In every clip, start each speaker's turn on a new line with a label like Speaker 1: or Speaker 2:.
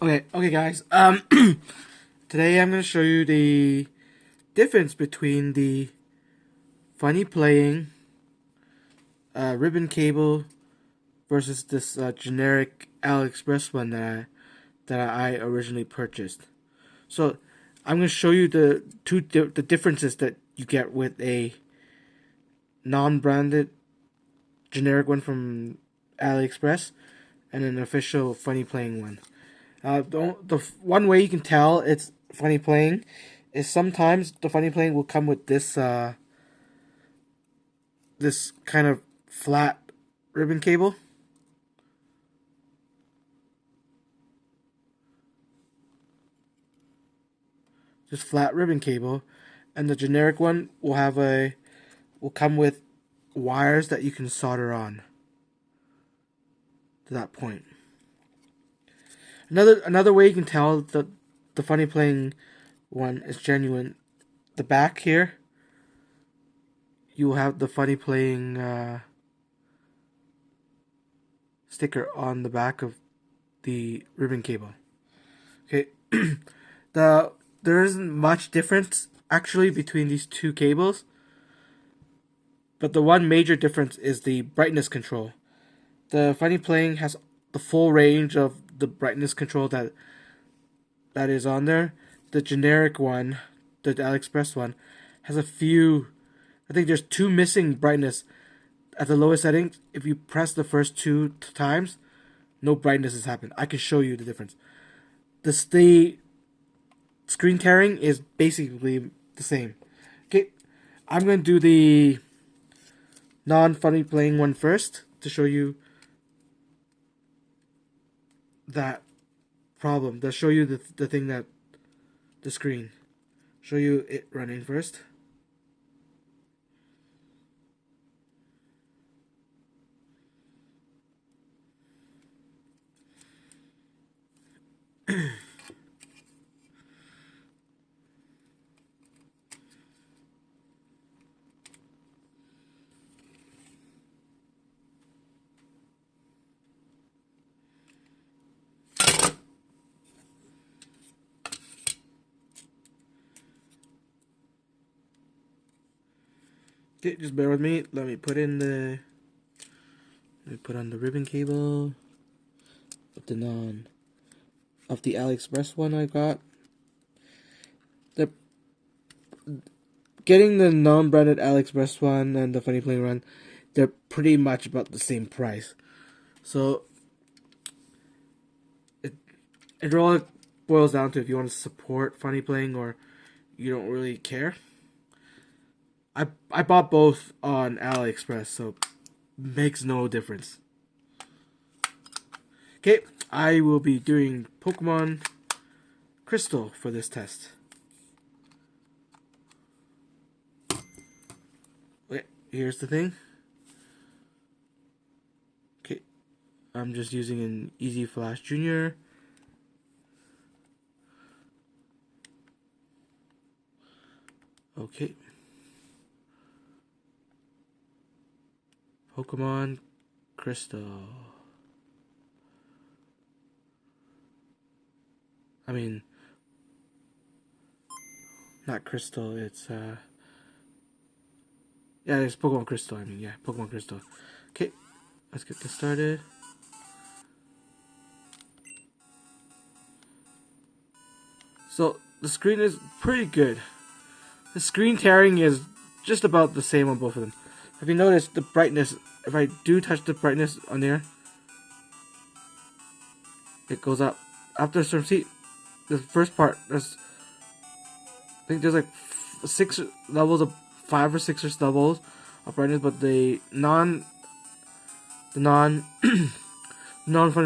Speaker 1: Okay, guys. Today I'm gonna show you the difference between the funny playing ribbon cable versus this generic AliExpress one that I originally purchased. So I'm gonna show you the differences that you get with a non-branded generic one from AliExpress and an official funny playing one. The one way you can tell it's funny playing is sometimes the funny playing will come with this kind of flat ribbon cable. Just flat ribbon cable, and the generic one will come with wires that you can solder on to that point. Another way you can tell that the funny playing one is genuine. The back here, you will have the funny playing sticker on the back of the ribbon cable. Okay, there isn't much difference actually between these two cables, but the one major difference is the brightness control. The funny playing has the full range of the brightness control that is on there. The generic one, the AliExpress one, has a few. I think there's two missing brightness at the lowest settings. If you press the first two times, no brightness has happened. I can show you the difference. The screen tearing is basically the same. Okay, I'm going to do the non-funny playing one first to show you that problem. To show you the thing that the screen. Show you it running first. Okay, just bear with me. Let me put on the ribbon cable of the AliExpress one I got. The Getting the non-branded AliExpress one and the funny playing one, they're pretty much about the same price. So it all boils down to if you want to support funny playing or you don't really care. I bought both on AliExpress, so makes no difference. Okay, I will be doing Pokemon Crystal for this test. Okay, here's the thing. Okay, I'm just using an Easy Flash Junior. Okay. Pokemon Crystal. I mean, not Crystal, it's yeah, it's Pokemon Crystal, I mean, yeah, Pokemon Crystal. Okay, let's get this started. So, the screen is pretty good. The screen tearing is just about the same on both of them. Have you noticed the brightness? If I do touch the brightness on there, it goes up. After some see, the first part, I think there's like 6 levels of 5 or 6 levels of brightness, but the non funny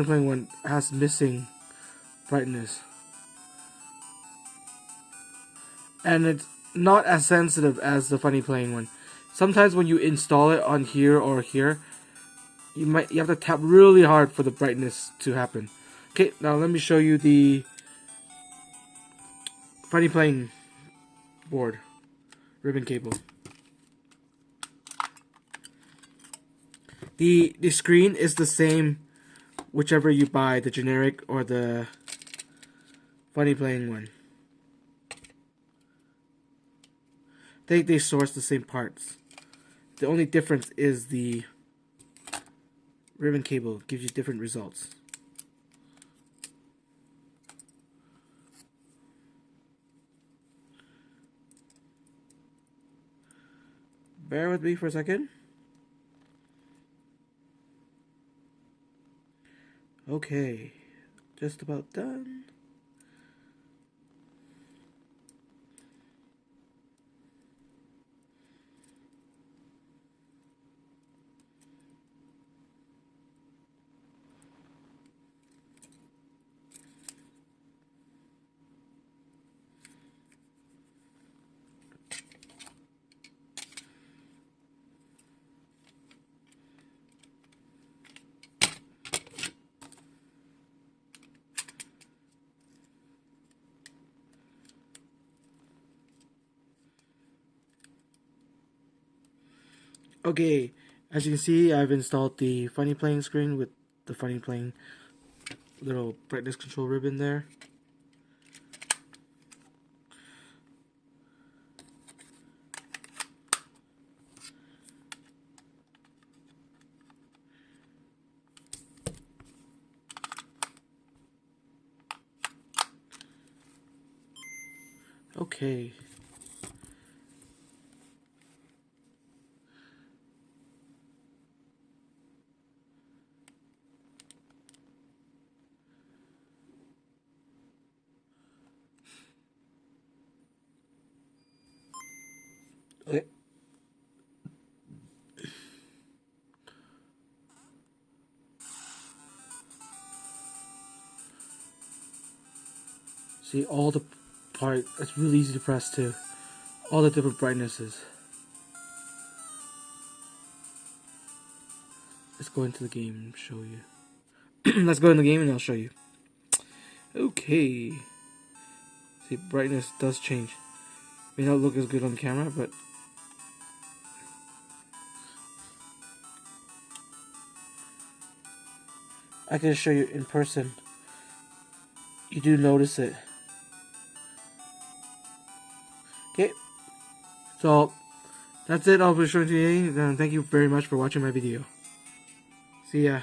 Speaker 1: playing one has missing brightness, and it's not as sensitive as the funny playing one. Sometimes when you install it on here or here, you have to tap really hard for the brightness to happen. Okay, now let me show you the funny playing board ribbon cable. The screen is the same whichever you buy, the generic or the funny playing one. I think they source the same parts. The only difference is the ribbon cable gives you different results. Bear with me for a second. Okay, just about done. Okay, as you can see, I've installed the funny playing screen with the funny playing little brightness control ribbon there. Okay. Okay. See all the part. It's really easy to press too. All the different brightnesses. Let's go into the game and show you. Let's go in the game and I'll show you. Okay. See, brightness does change. May not look as good on camera, but I can show you in person. You do notice it. Okay. So, that's it. I'll be showing today. Thank you very much for watching my video. See ya.